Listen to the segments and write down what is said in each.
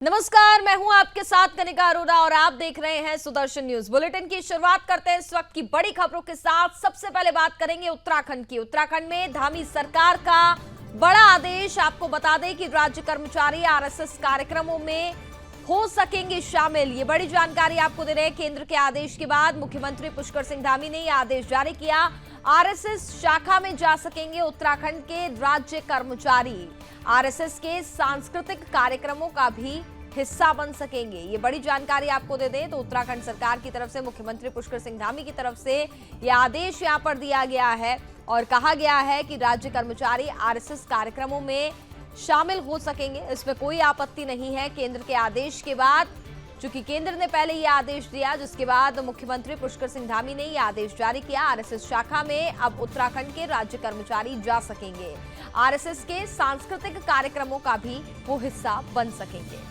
नमस्कार, मैं हूं आपके साथ कनिका अरोड़ा और आप देख रहे हैं सुदर्शन न्यूज बुलेटिन की शुरुआत करते हैं इस वक्त की बड़ी खबरों के साथ। सबसे पहले बात करेंगे उत्तराखंड की। उत्तराखंड में धामी सरकार का बड़ा आदेश। आपको बता दें कि राज्य कर्मचारी आरएसएस कार्यक्रमों में हो सकेंगे शामिल। ये बड़ी जानकारी आपको दे रहे हैं। केंद्र के आदेश के बाद मुख्यमंत्री पुष्कर सिंह धामी ने यह आदेश जारी किया। आरएसएस शाखा में जा सकेंगे उत्तराखंड के राज्य कर्मचारी। आरएसएस के सांस्कृतिक कार्यक्रमों का भी हिस्सा बन सकेंगे। ये बड़ी जानकारी आपको दे दें तो उत्तराखंड सरकार की तरफ से मुख्यमंत्री पुष्कर सिंह धामी की तरफ से यह आदेश यहां पर दिया गया है और कहा गया है कि राज्य कर्मचारी आरएसएस कार्यक्रमों में शामिल हो सकेंगे। इसमें कोई आपत्ति नहीं है। केंद्र के आदेश के बाद, चूंकि केंद्र ने पहले यह आदेश दिया, जिसके बाद मुख्यमंत्री पुष्कर सिंह धामी ने यह आदेश जारी किया। आरएसएस शाखा में अब उत्तराखंड के राज्य कर्मचारी जा सकेंगे। आरएसएस के सांस्कृतिक कार्यक्रमों का भी वो हिस्सा बन सकेंगे।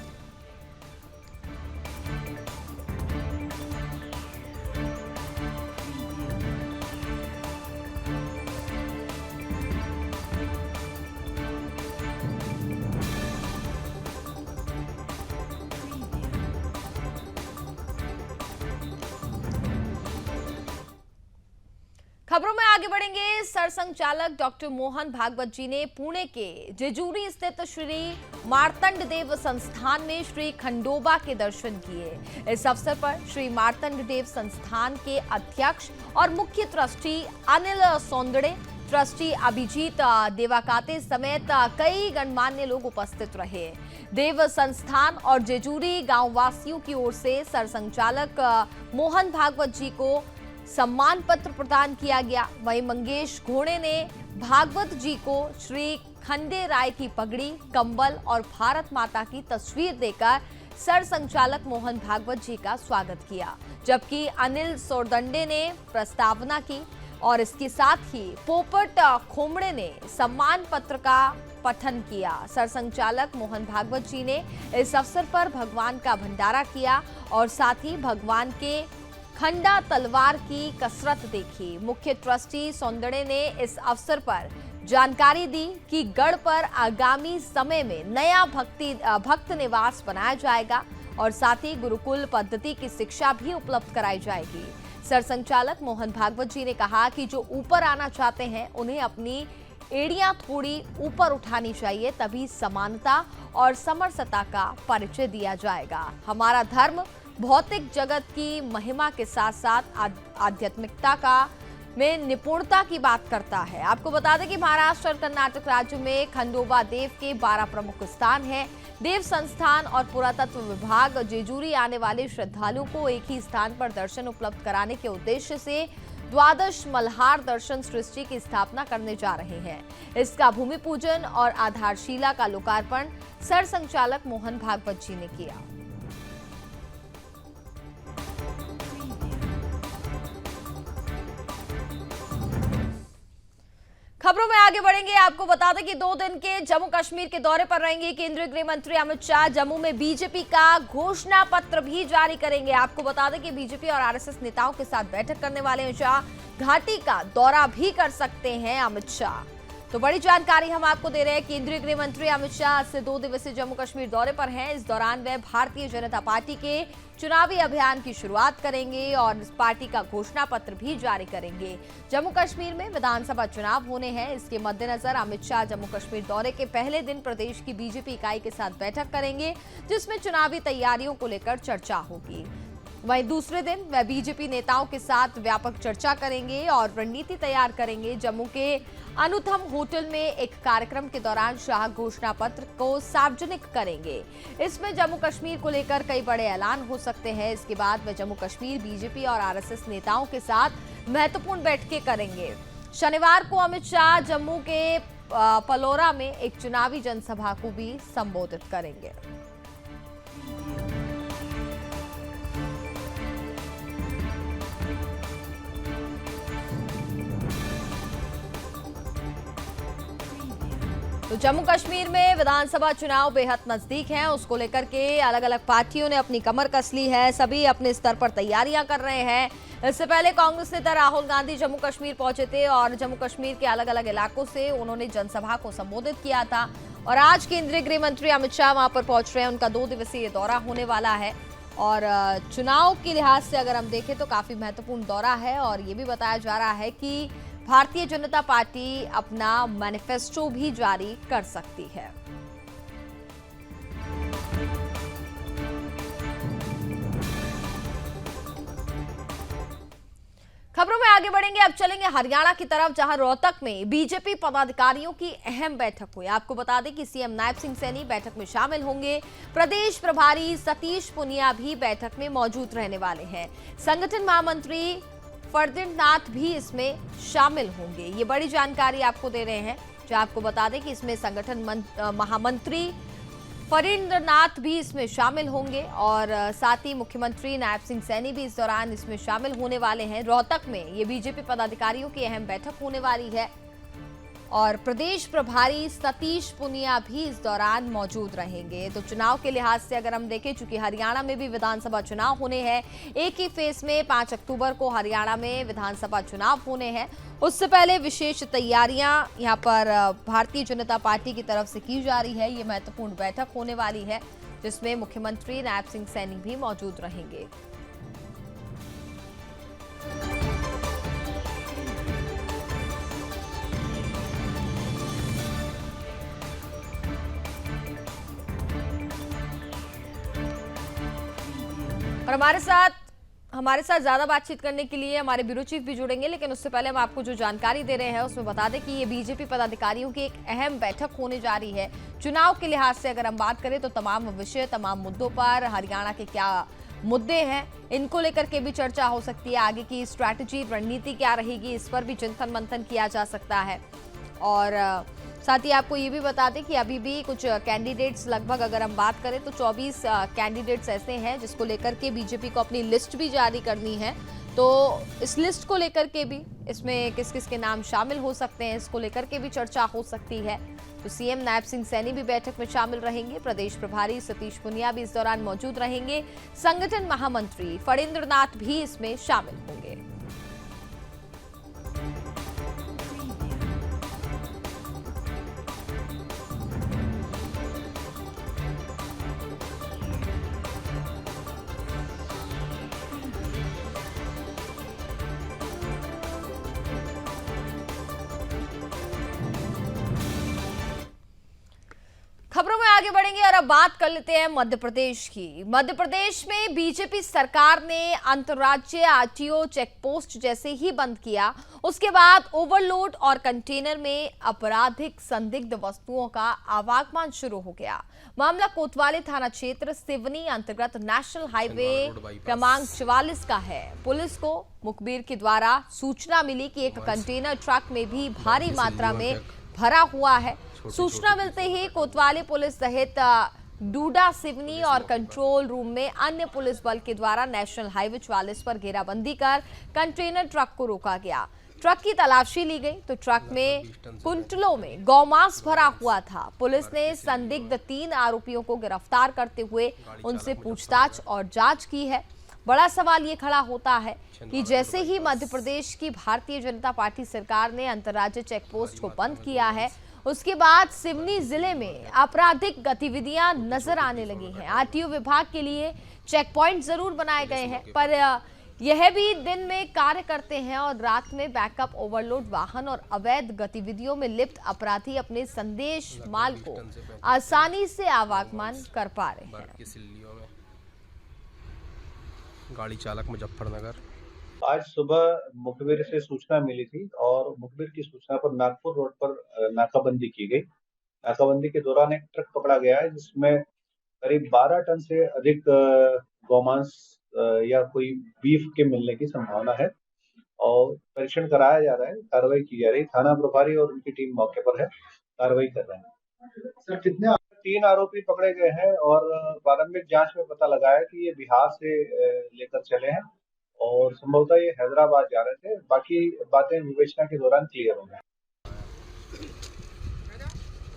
खबरों में आगे बढ़ेंगे। सरसंघचालक डॉक्टर मोहन भागवत जी ने पुणे के जेजूरी स्थित श्री मार्तंड देव संस्थान में श्री खंडोबा के दर्शन किए। इस अवसर पर श्री मार्तंड देव संस्थान के अध्यक्ष और मुख्य ट्रस्टी अनिल सौंदड़े, ट्रस्टी अभिजीत देवाकाते समेत कई गणमान्य लोग उपस्थित रहे। देव संस्थान और जेजूरी गांव वासियों की ओर से सरसंघचालक मोहन भागवत जी को सम्मान पत्र प्रदान किया गया। वहीं मंगेश घोड़े ने भागवत जी को श्री खंडे राय की पगड़ी, कंबल और भारत माता की तस्वीर देकर सरसंघचालक मोहन भागवत जी का स्वागत किया, जबकि अनिल सोरदंडे ने प्रस्तावना की और इसके साथ ही पोपट खोमड़े ने सम्मान पत्र का पठन किया। सरसंघचालक मोहन भागवत जी ने इस अवसर पर भगवान का भंडारा किया और साथ ही भगवान के खंडा तलवार की कसरत देखी। मुख्य ट्रस्टी सौंदड़े ने इस अवसर पर जानकारी दी कि गढ़ पर आगामी समय में नया भक्त निवास बनाया जाएगा और साथ ही गुरुकुल पद्धति की शिक्षा भी उपलब्ध कराई जाएगी। सरसंघचालक मोहन भागवत जी ने कहा कि जो ऊपर आना चाहते हैं उन्हें अपनी एड़ियां थोड़ी ऊपर उठानी चाहिए, तभी समानता और समरसता का परिचय दिया जाएगा। हमारा धर्म भौतिक जगत की महिमा के साथ साथ आध्यात्मिकता का में निपुणता की बात करता है। आपको बता दें कि महाराष्ट्र और कर्नाटक राज्य में खंडोबा देव के 12 प्रमुख स्थान हैं। देव संस्थान और पुरातत्व विभाग जेजूरी आने वाले श्रद्धालुओं को एक ही स्थान पर दर्शन उपलब्ध कराने के उद्देश्य से द्वादश मल्हार दर्शन सृष्टि की स्थापना करने जा रहे हैं। इसका भूमि पूजन और आधारशिला का लोकार्पण सरसंघचालक मोहन भागवत जी ने किया। खबरों में आगे बढ़ेंगे। आपको बता दें कि 2 दिन के जम्मू कश्मीर के दौरे पर रहेंगे केंद्रीय गृह मंत्री अमित शाह। जम्मू में बीजेपी का घोषणा पत्र भी जारी करेंगे। आपको बता दें कि बीजेपी और आरएसएस नेताओं के साथ बैठक करने वाले अमित शाह घाटी का दौरा भी कर सकते हैं। अमित शाह तो बड़ी जानकारी हम आपको दे रहे हैं। केंद्रीय गृह मंत्री अमित शाह आज से 2 दिवसीय जम्मू कश्मीर दौरे पर हैं। इस दौरान वे भारतीय जनता पार्टी के चुनावी अभियान की शुरुआत करेंगे और इस पार्टी का घोषणा पत्र भी जारी करेंगे। जम्मू कश्मीर में विधानसभा चुनाव होने हैं। इसके मद्देनजर अमित शाह जम्मू कश्मीर दौरे के पहले दिन प्रदेश की बीजेपी इकाई के साथ बैठक करेंगे, जिसमें चुनावी तैयारियों को लेकर चर्चा होगी। वहीं दूसरे दिन वह बीजेपी नेताओं के साथ व्यापक चर्चा करेंगे और रणनीति तैयार करेंगे। जम्मू के अनुथम होटल में एक कार्यक्रम के दौरान शाह घोषणा पत्र को सार्वजनिक करेंगे। इसमें जम्मू कश्मीर को लेकर कई बड़े ऐलान हो सकते हैं। इसके बाद वह जम्मू कश्मीर बीजेपी और आरएसएस नेताओं के साथ महत्वपूर्ण बैठकें करेंगे। शनिवार को अमित शाह जम्मू के पलोरा में एक चुनावी जनसभा को भी संबोधित करेंगे। तो जम्मू कश्मीर में विधानसभा चुनाव बेहद नजदीक हैं, उसको लेकर के अलग अलग पार्टियों ने अपनी कमर कस ली है। सभी अपने स्तर पर तैयारियां कर रहे हैं। इससे पहले कांग्रेस नेता राहुल गांधी जम्मू कश्मीर पहुंचे थे और जम्मू कश्मीर के अलग अलग इलाकों से उन्होंने जनसभा को संबोधित किया था। और आज केंद्रीय गृह मंत्री अमित शाह वहां पर पहुंच रहे हैं। उनका 2 दिवसीय दौरा होने वाला है और चुनाव के लिहाज से अगर हम देखें तो काफी महत्वपूर्ण दौरा है। और ये भी बताया जा रहा है कि भारतीय जनता पार्टी अपना मैनिफेस्टो भी जारी कर सकती है। खबरों में आगे बढ़ेंगे। अब चलेंगे हरियाणा की तरफ, जहां रोहतक में बीजेपी पदाधिकारियों की अहम बैठक हुई। आपको बता दें कि सीएम नायब सिंह सैनी बैठक में शामिल होंगे। प्रदेश प्रभारी सतीश पुनिया भी बैठक में मौजूद रहने वाले हैं। संगठन महामंत्री फरदिंदनाथ भी इसमें शामिल होंगे। ये बड़ी जानकारी आपको दे रहे हैं। जो आपको बता दें कि इसमें संगठन महामंत्री फरदिंदनाथ भी इसमें शामिल होंगे और साथ ही मुख्यमंत्री नायब सिंह सैनी भी इस दौरान इसमें शामिल होने वाले हैं। रोहतक में ये बीजेपी पदाधिकारियों की अहम बैठक होने वाली है और प्रदेश प्रभारी सतीश पुनिया भी इस दौरान मौजूद रहेंगे। तो चुनाव के लिहाज से अगर हम देखें, चूंकि हरियाणा में भी विधानसभा चुनाव होने हैं, एक ही फेज में 5 अक्टूबर को हरियाणा में विधानसभा चुनाव होने हैं। उससे पहले विशेष तैयारियां यहां पर भारतीय जनता पार्टी की तरफ से की जा रही है। ये महत्वपूर्ण बैठक होने वाली है जिसमें मुख्यमंत्री नायब सिंह सैनी भी मौजूद रहेंगे। और हमारे साथ ज्यादा बातचीत करने के लिए हमारे ब्यूरो चीफ भी जुड़ेंगे, लेकिन उससे पहले हम आपको जो जानकारी दे रहे हैं उसमें बता दें कि ये बीजेपी पदाधिकारियों की एक अहम बैठक होने जा रही है। चुनाव के लिहाज से अगर हम बात करें तो तमाम विषय, तमाम मुद्दों पर, हरियाणा के क्या मुद्दे हैं, इनको लेकर के भी चर्चा हो सकती है। आगे की स्ट्रैटेजी, रणनीति क्या रहेगी, इस पर भी चिंतन मंथन किया जा सकता है। और साथ ही आपको ये भी बता दें कि अभी भी कुछ कैंडिडेट्स, लगभग अगर हम बात करें तो 24 कैंडिडेट्स ऐसे हैं जिसको लेकर के बीजेपी को अपनी लिस्ट भी जारी करनी है। तो इस लिस्ट को लेकर के भी, इसमें किस किस के नाम शामिल हो सकते हैं, इसको लेकर के भी चर्चा हो सकती है। तो सीएम नायब सिंह सैनी भी बैठक में शामिल रहेंगे। प्रदेश प्रभारी सतीश पुनिया भी इस दौरान मौजूद रहेंगे। संगठन महामंत्री फरदिंदनाथ भी इसमें शामिल होंगे। खबरों में आगे बढ़ेंगे और अब बात कर लेते हैं मध्य प्रदेश की। मध्य प्रदेश में बीजेपी सरकार ने अंतर्राज्यीय आरटीओ चेक पोस्ट जैसे ही बंद किया, उसके बाद ओवरलोड और कंटेनर में आपराधिक संदिग्ध वस्तुओं का आवागमन शुरू हो गया। मामला कोतवाली थाना क्षेत्र सिवनी अंतर्गत नेशनल हाईवे क्रमांक 44 का है। पुलिस को मुखबिर के द्वारा सूचना मिली कि एक कंटेनर ट्रक में भी भारी मात्रा में भरा हुआ है। सूचना मिलते ही कोतवाली पुलिस सहित डूडा, सिवनी और कंट्रोल रूम में अन्य पुलिस बल के द्वारा नेशनल हाईवे 44 पर घेराबंदी कर कंटेनर ट्रक को रोका गया। ट्रक की तलाशी ली गई तो ट्रक में कुंटलों में गौमांस भरा हुआ था। पुलिस ने संदिग्ध 3 आरोपियों को गिरफ्तार करते हुए उनसे पूछताछ और जांच की है। बड़ा सवाल ये खड़ा होता है कि जैसे ही मध्य प्रदेश की भारतीय जनता पार्टी सरकार ने अंतर्राज्यीय चेक पोस्ट को बंद किया है, उसके बाद सिवनी जिले में आपराधिक गतिविधियां नजर आने लगी हैं। आरटीओ विभाग के लिए चेक पॉइंट जरूर बनाए गए हैं, पर यह भी दिन में कार्य करते हैं और रात में बैकअप, ओवरलोड वाहन और अवैध गतिविधियों में लिप्त अपराधी अपने संदेश माल को आसानी से आवागमन कर पा रहे हैं। गाड़ी चालक मुजफ्फरनगर। आज सुबह मुखबिर से सूचना मिली थी और मुखबिर की सूचना पर नागपुर रोड पर नाकाबंदी की गई। नाकाबंदी के दौरान एक ट्रक पकड़ा गया है जिसमें करीब 12 टन से अधिक गौमांस या कोई बीफ के मिलने की संभावना है और परीक्षण कराया जा रहा है, कार्रवाई की जा रही है। थाना प्रभारी और उनकी टीम मौके पर है, कार्रवाई कर रहे हैं। सर, कितने 3 आरोपी पकड़े गए हैं और प्रारंभिक जांच में पता लगा है कि ये बिहार से लेकर चले हैं और संभवतः ये हैदराबाद जा रहे थे। बाकी बातें विवेचना के दौरान क्लियर होंगी।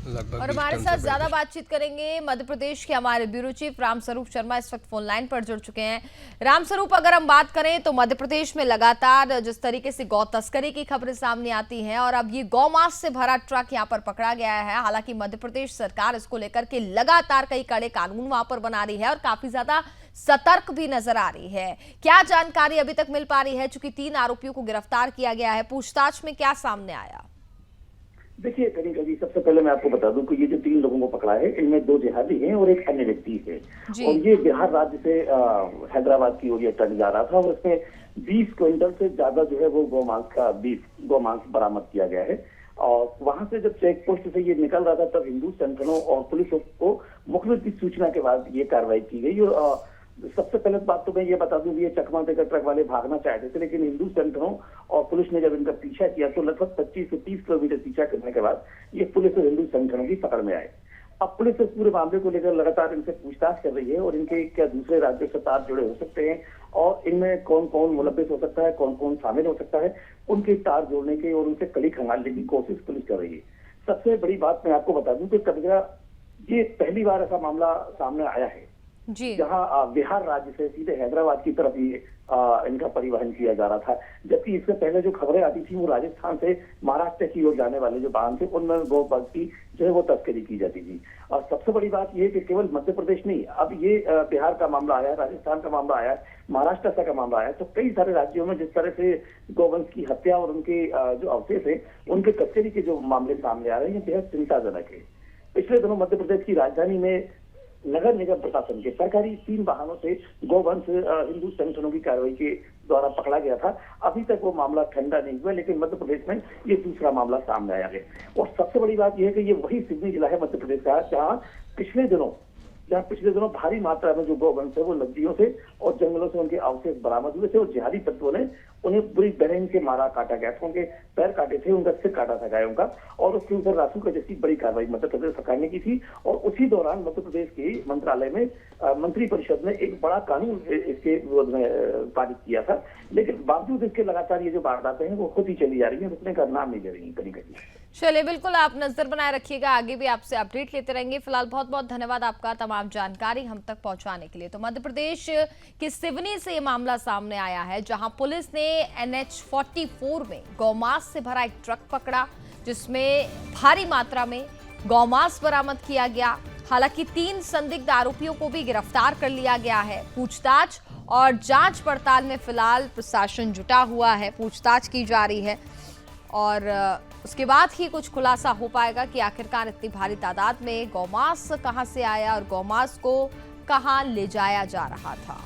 लगभग और 20 हमारे टन साथ से ज्यादा 35। बातचीत करेंगे मध्य प्रदेश के हमारे ब्यूरो चीफ रामस्वरूप शर्मा इस वक्त फोन लाइन पर जुड़ चुके हैं। रामस्वरूप, अगर हम बात करें तो मध्य प्रदेश में लगातार जिस तरीके से गौ तस्करी की खबरें सामने आती हैं और अब ये गौमांस से भरा ट्रक यहाँ पर पकड़ा गया है। हालांकि मध्य प्रदेश सरकार इसको लेकर के लगातार कई कड़े कानून वहां पर बना रही है और काफी ज्यादा सतर्क भी नजर आ रही है। क्या जानकारी अभी तक मिल पा रही है? चूंकि 3 आरोपियों को गिरफ्तार किया गया है, पूछताछ में क्या सामने आया? देखिए कनिका जी, सबसे पहले मैं आपको बता दूं कि ये जो 3 लोगों को पकड़ा है, इनमें 2 जिहादी हैं और एक अन्य व्यक्ति है। जी। और ये बिहार राज्य से हैदराबाद की ओर ये ट्रक जा रहा था और उसमें 20 क्विंटल से ज्यादा जो है वो गौमांस बरामद किया गया है। और वहां से जब चेक पोस्ट से ये निकल रहा था तब हिंदू संगठनों और पुलिस को मुखबिर की सूचना के बाद ये कार्रवाई की गई। और सबसे पहले बात तो मैं ये बता दूं कि ये चकमा देकर ट्रक वाले भागना चाहते थे, लेकिन हिंदू संगठनों और पुलिस ने जब इनका पीछा किया तो लगभग 25 से 30 किलोमीटर पीछा करने के बाद ये पुलिस और हिंदू संगठनों की पकड़ में आए। अब पुलिस इस पूरे मामले को लेकर लगातार इनसे पूछताछ कर रही है और इनके क्या दूसरे राज्यों से तार जुड़े हो सकते हैं और इनमें कौन कौन मुलव्विस हो सकता है, कौन कौन शामिल हो सकता है, उनके तार जोड़ने के और उनसे कड़ी खंगालने की कोशिश पुलिस कर रही है। सबसे बड़ी बात मैं आपको बता दूं कि कब्जा ये पहली बार ऐसा मामला सामने आया है जी। जहां बिहार राज्य से सीधे हैदराबाद की तरफ ये इनका परिवहन किया जा रहा था, जबकि इससे पहले जो खबरें आती थी वो राजस्थान से महाराष्ट्र की ओर जाने वाले जो वाहन थे उनमें गौवंश की जो है वो तस्करी की जाती थी। और सबसे बड़ी बात ये कि केवल मध्य प्रदेश नहीं, अब ये बिहार का मामला आया, राजस्थान का मामला आया, महाराष्ट्र का मामला आया, तो कई सारे राज्यों में जिस तरह से गौवंश की हत्या और उनके जो अवशेष है उनके तस्करी के जो मामले सामने आ रहे हैं बेहद चिंताजनक है। पिछले दिनों मध्य प्रदेश की राजधानी में नगर निगम प्रशासन के सरकारी 3 वाहनों से गौवंश हिंदू संगठनों की कार्रवाई के द्वारा पकड़ा गया था। अभी तक वो मामला ठंडा नहीं हुआ, लेकिन मध्य प्रदेश में ये दूसरा मामला सामने आया है। और सबसे बड़ी बात यह है कि ये वही सिवनी जिला है मध्य प्रदेश का जहाँ पिछले दिनों भारी मात्रा में जो गौवंश है वो नदियों से और जंगलों से उनके अवशेष बरामद हुए थे और जिहादी तत्वों ने उन्हें बुरी बेरहमी से मारा काटा गया था। उनके पैर काटे थे, उनका सिर काटा था गायों का और उसके ऊपर रासू का जैसी बड़ी कार्रवाई मध्य प्रदेश सरकार ने की थी। और उसी दौरान मध्य प्रदेश के मंत्रालय में मंत्री परिषद ने एक बड़ा कानून इसके विरोध में पारित किया था, लेकिन बावजूद इसके लगातार ये जो वारदातें हैं वो होती चली जा रही है, रुकने का नाम नहीं ले रही कहीं कहीं। चलिए, बिल्कुल आप नजर बनाए रखिएगा, आगे भी आपसे अपडेट लेते रहेंगे। फिलहाल बहुत बहुत धन्यवाद आपका तमाम जानकारी हम तक पहुंचाने के लिए। तो मध्य प्रदेश के सिवनी से ये मामला सामने आया है जहां पुलिस ने NH-44 में गौमांस से भरा एक ट्रक पकड़ा जिसमें भारी मात्रा में गौमांस बरामद किया गया। हालांकि 3 संदिग्ध आरोपियों को भी गिरफ्तार कर लिया गया है। पूछताछ और जांच पड़ताल में फिलहाल प्रशासन जुटा हुआ है, पूछताछ की जा रही है और उसके बाद ही कुछ खुलासा हो पाएगा कि आखिरकार इतनी भारी तादाद में गौमांस कहां से आया और गौमांस को कहां ले जाया जा रहा था।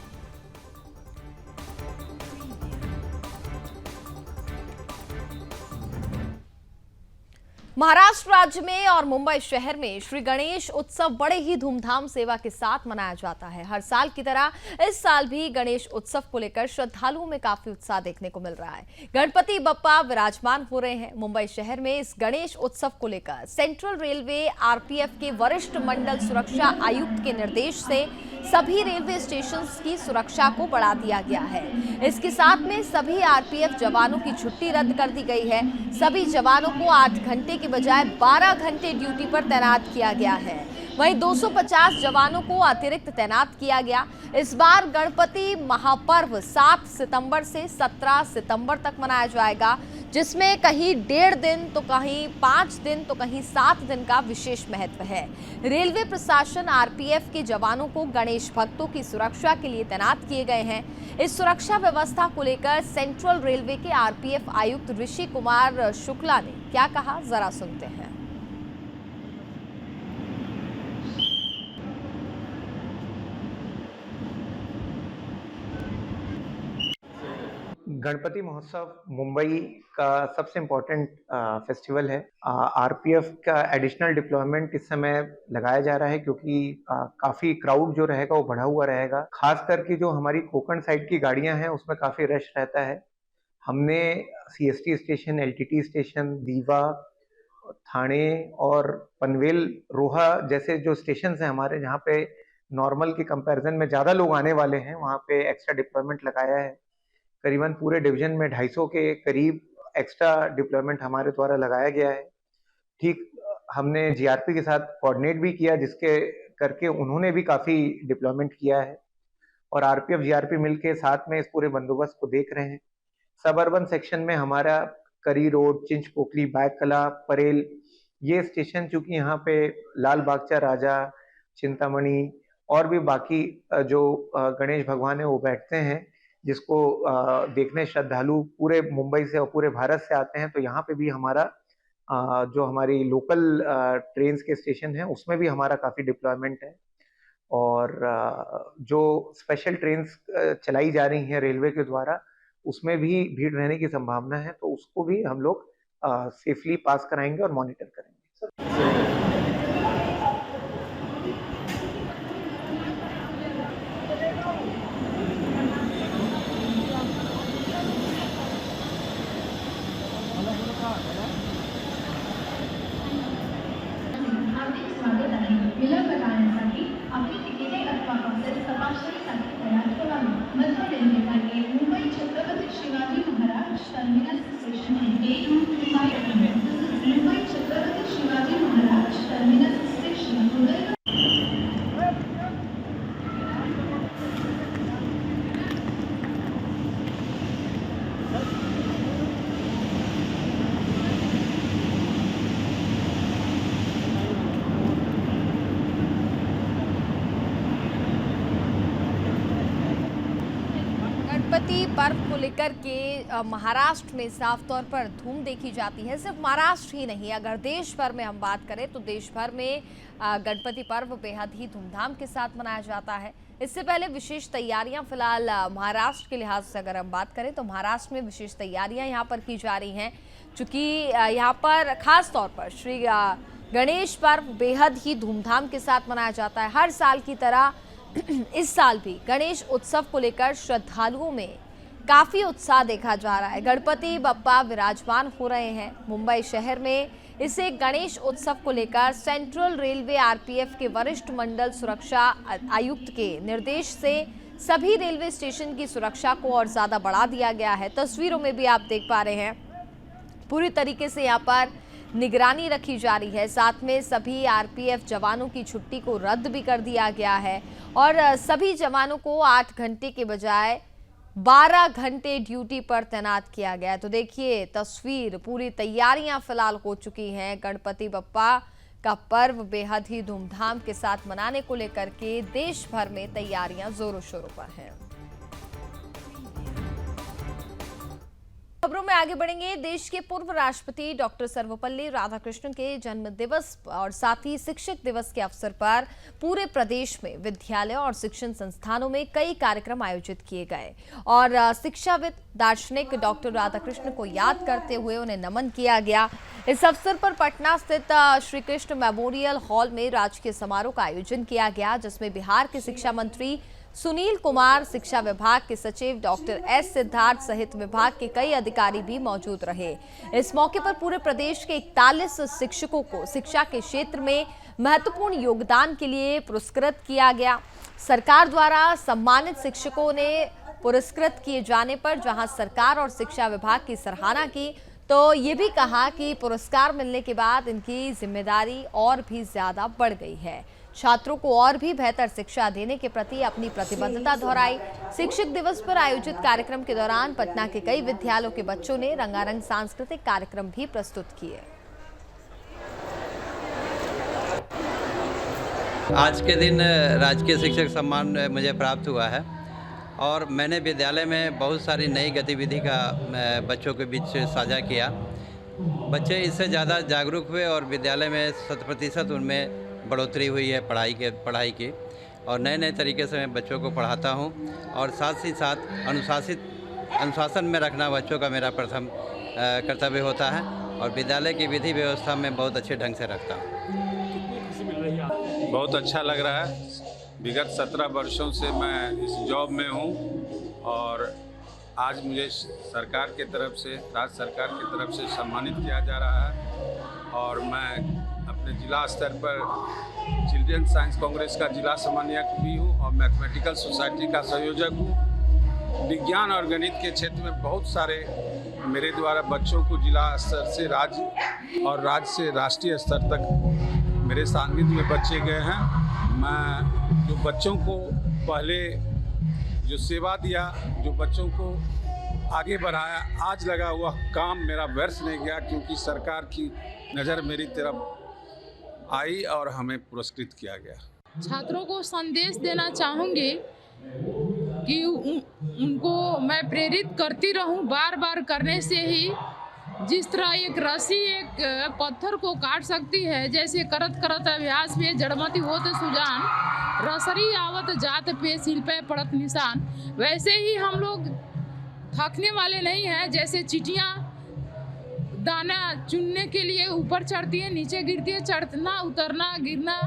महाराष्ट्र राज्य में और मुंबई शहर में श्री गणेश उत्सव बड़े ही धूमधाम सेवा के साथ मनाया जाता है। हर साल की तरह इस साल भी गणेश उत्सव को लेकर श्रद्धालुओं में काफी उत्साह देखने को मिल रहा है। गणपति बप्पा विराजमान हो रहे हैं। मुंबई शहर में इस गणेश उत्सव को लेकर सेंट्रल रेलवे RPF के वरिष्ठ मंडल सुरक्षा आयुक्त के निर्देश से सभी रेलवे स्टेशन की सुरक्षा को बढ़ा दिया गया है। इसके साथ में सभी RPF जवानों की छुट्टी रद्द कर दी गई है। सभी जवानों को 8 घंटे के बजाय 12 घंटे ड्यूटी पर तैनात किया गया है। वहीं 250 जवानों को अतिरिक्त तैनात किया गया। इस बार गणपति महापर्व 7 सितंबर से 17 सितंबर तक मनाया जाएगा, जिसमें कहीं 1.5 दिन तो कहीं 5 दिन तो कहीं 7 दिन का विशेष महत्व है। रेलवे प्रशासन RPF के जवानों को गणेश भक्तों की सुरक्षा के लिए तैनात किए गए हैं। इस सुरक्षा व्यवस्था को लेकर सेंट्रल रेलवे के RPF आयुक्त ऋषि कुमार शुक्ला ने क्या कहा, जरा सुनते हैं। गणपति महोत्सव मुंबई का सबसे इम्पोर्टेंट फेस्टिवल है। RPF का एडिशनल डिप्लॉयमेंट इस समय लगाया जा रहा है क्योंकि काफ़ी क्राउड जो रहेगा वो बढ़ा हुआ रहेगा। खास करके जो हमारी कोंकण साइड की गाड़ियां हैं उसमें काफ़ी रश रहता है। हमने CST स्टेशन, LTT स्टेशन, दीवा, थाने और पनवेल, रोहा जैसे जो स्टेशन हैं हमारे, जहाँ पे नॉर्मल के कंपैरिजन में ज़्यादा लोग आने वाले हैं, वहाँ पे एक्स्ट्रा डिप्लॉयमेंट लगाया है। करीबन पूरे डिवीजन में 250 के करीब एक्स्ट्रा डिप्लॉयमेंट हमारे द्वारा लगाया गया है। ठीक हमने जीआरपी के साथ कोऑर्डिनेट भी किया, जिसके करके उन्होंने भी काफ़ी डिप्लॉयमेंट किया है और आरपीएफ जीआरपी मिलके साथ में इस पूरे बंदोबस्त को देख रहे हैं। सब अर्बन सेक्शन में हमारा करी रोड, चिंचपोकली, बायकला, परेल, ये स्टेशन चूंकि यहाँ पे लाल बागचा राजा, चिंतामणि और भी बाकी जो गणेश भगवान है वो बैठते हैं, जिसको देखने श्रद्धालु पूरे मुंबई से और पूरे भारत से आते हैं। तो यहाँ पे भी हमारा जो हमारी लोकल ट्रेन्स के स्टेशन हैं उसमें भी हमारा काफ़ी डिप्लॉयमेंट है और जो स्पेशल ट्रेन्स चलाई जा रही हैं रेलवे के द्वारा उसमें भी भीड़ रहने की संभावना है, तो उसको भी हम लोग सेफली पास कराएंगे और मॉनिटर करेंगे। हार्दिक स्वागत आहे. विलंब टाळण्यासाठी आपली तिकिटे अथवा पासेस तपासणीसाठी तयार ठेवावी. मध्य रेल्वे मार्गे Mumbai Chhatrapati Shivaji Maharaj terminus station Mumbai Chhatrapati Shivaji Maharaj terminus station हृदय गणपति पर्व को लेकर के महाराष्ट्र में साफ तौर पर धूम देखी जाती है। सिर्फ महाराष्ट्र ही नहीं, अगर देश भर में हम बात करें तो देश भर में गणपति पर्व बेहद ही धूमधाम के साथ मनाया जाता है। इससे पहले विशेष तैयारियां फिलहाल महाराष्ट्र के लिहाज से अगर हम बात करें तो महाराष्ट्र में विशेष तैयारियां यहां पर की जा रही हैं, चूँकि यहाँ पर खास तौर पर श्री गणेश पर्व बेहद ही धूमधाम के साथ मनाया जाता है। हर साल की तरह इस साल भी गणेश उत्सव को लेकर श्रद्धालुओं में काफी उत्साह देखा जा रहा है। गणपति बप्पा विराजमान हो रहे हैं मुंबई शहर में। इसे गणेश उत्सव को लेकर सेंट्रल रेलवे आरपीएफ के वरिष्ठ मंडल सुरक्षा आयुक्त के निर्देश से सभी रेलवे स्टेशन की सुरक्षा को और ज्यादा बढ़ा दिया गया है। तस्वीरों में भी आप देख पा रहे हैं, पूरी तरीके से यहाँ पर निगरानी रखी जा रही है। साथ में सभी आरपीएफ जवानों की छुट्टी को रद्द भी कर दिया गया है और सभी जवानों को 8 घंटे के बजाय 12 घंटे ड्यूटी पर तैनात किया गया है। तो देखिए तस्वीर, पूरी तैयारियां फिलहाल हो चुकी हैं। गणपति बप्पा का पर्व बेहद ही धूमधाम के साथ मनाने को लेकर के देश भर में तैयारियां जोरों शोरों पर हैं। खबरों में आगे बढ़ेंगे। देश के पूर्व राष्ट्रपति डॉक्टर सर्वपल्ली राधाकृष्णन के जन्म दिवस और साथ ही शिक्षक दिवस के अवसर पर पूरे प्रदेश में विद्यालयों और शिक्षण संस्थानों में कई कार्यक्रम आयोजित किए गए और शिक्षाविद दार्शनिक डॉक्टर राधाकृष्णन को याद करते हुए उन्हें नमन किया गया। इस अवसर पर पटना स्थित श्री कृष्ण मेमोरियल हॉल में राजकीय समारोह का आयोजन किया गया, जिसमें बिहार के शिक्षा मंत्री सुनील कुमार, शिक्षा विभाग के सचिव डॉक्टर एस सिद्धार्थ सहित विभाग के कई अधिकारी भी मौजूद रहे। इस मौके पर पूरे प्रदेश के 41 शिक्षकों को शिक्षा के क्षेत्र में महत्वपूर्ण योगदान के लिए पुरस्कृत किया गया। सरकार द्वारा सम्मानित शिक्षकों ने पुरस्कृत किए जाने पर जहां सरकार और शिक्षा विभाग की सराहना की, तो ये भी कहा कि पुरस्कार मिलने के बाद इनकी जिम्मेदारी और भी ज्यादा बढ़ गई है। छात्रों को और भी बेहतर शिक्षा देने के प्रति अपनी प्रतिबद्धता दोहराई। शिक्षक दिवस पर आयोजित कार्यक्रम के दौरान पटना के कई विद्यालयों के बच्चों ने रंगारंग सांस्कृतिक कार्यक्रम भी प्रस्तुत किए। आज के दिन राजकीय शिक्षक सम्मान मुझे प्राप्त हुआ है और मैंने विद्यालय में बहुत सारी नई गतिविधि का बच्चों के बीच साझा किया। बच्चे इससे ज़्यादा जागरूक हुए और विद्यालय में 100% उनमें बढ़ोतरी हुई है पढ़ाई की और नए नए तरीके से मैं बच्चों को पढ़ाता हूं और साथ ही साथ अनुशासन में रखना बच्चों का मेरा प्रथम कर्तव्य होता है और विद्यालय की विधि व्यवस्था में बहुत अच्छे ढंग से रखता हूं। बहुत अच्छा लग रहा है। विगत 17 वर्षों से मैं इस जॉब में हूं और आज मुझे सरकार की तरफ से, राज्य सरकार की तरफ से सम्मानित किया जा रहा है और मैं अपने जिला स्तर पर चिल्ड्रन साइंस कांग्रेस का जिला समन्वयक भी हूँ और मैथमेटिकल सोसाइटी का संयोजक हूँ। विज्ञान और गणित के क्षेत्र में बहुत सारे मेरे द्वारा बच्चों को जिला स्तर से राज्य और राज्य से राष्ट्रीय स्तर तक मेरे सानिध्य में बच्चे गए हैं। मैं जो बच्चों को पहले जो सेवा दिया, जो बच्चों को आगे बढ़ाया, आज लगा हुआ काम मेरा व्यर्थ नहीं गया, क्योंकि सरकार की नज़र मेरी तरफ आई और हमें पुरस्कृत किया गया। छात्रों को संदेश देना चाहूँगी कि उनको मैं प्रेरित करती रहूं, बार बार करने से ही जिस तरह एक रस्सी एक पत्थर को काट सकती है, जैसे करत करत अभ्यास में जड़मति होत सुजान, रसरी आवत जात पे सिल पे पड़त निशान, वैसे ही हम लोग थकने वाले नहीं हैं। जैसे चींटियाँ दाना चुनने के लिए ऊपर चढ़ती है, नीचे गिरती है, चढ़ना उतरना गिरना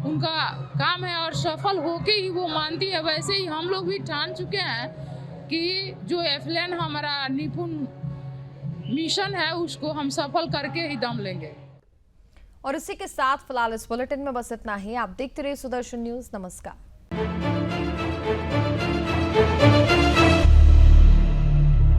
उनका काम है और सफल होके ही वो मानती है, वैसे ही हम लोग भी ठान चुके हैं कि जो एफलेन हमारा निपुण मिशन है उसको हम सफल करके ही दम लेंगे। और इसी के साथ फिलहाल इस बुलेटिन में बस इतना ही। आप देखते रहिए सुदर्शन न्यूज। नमस्कार।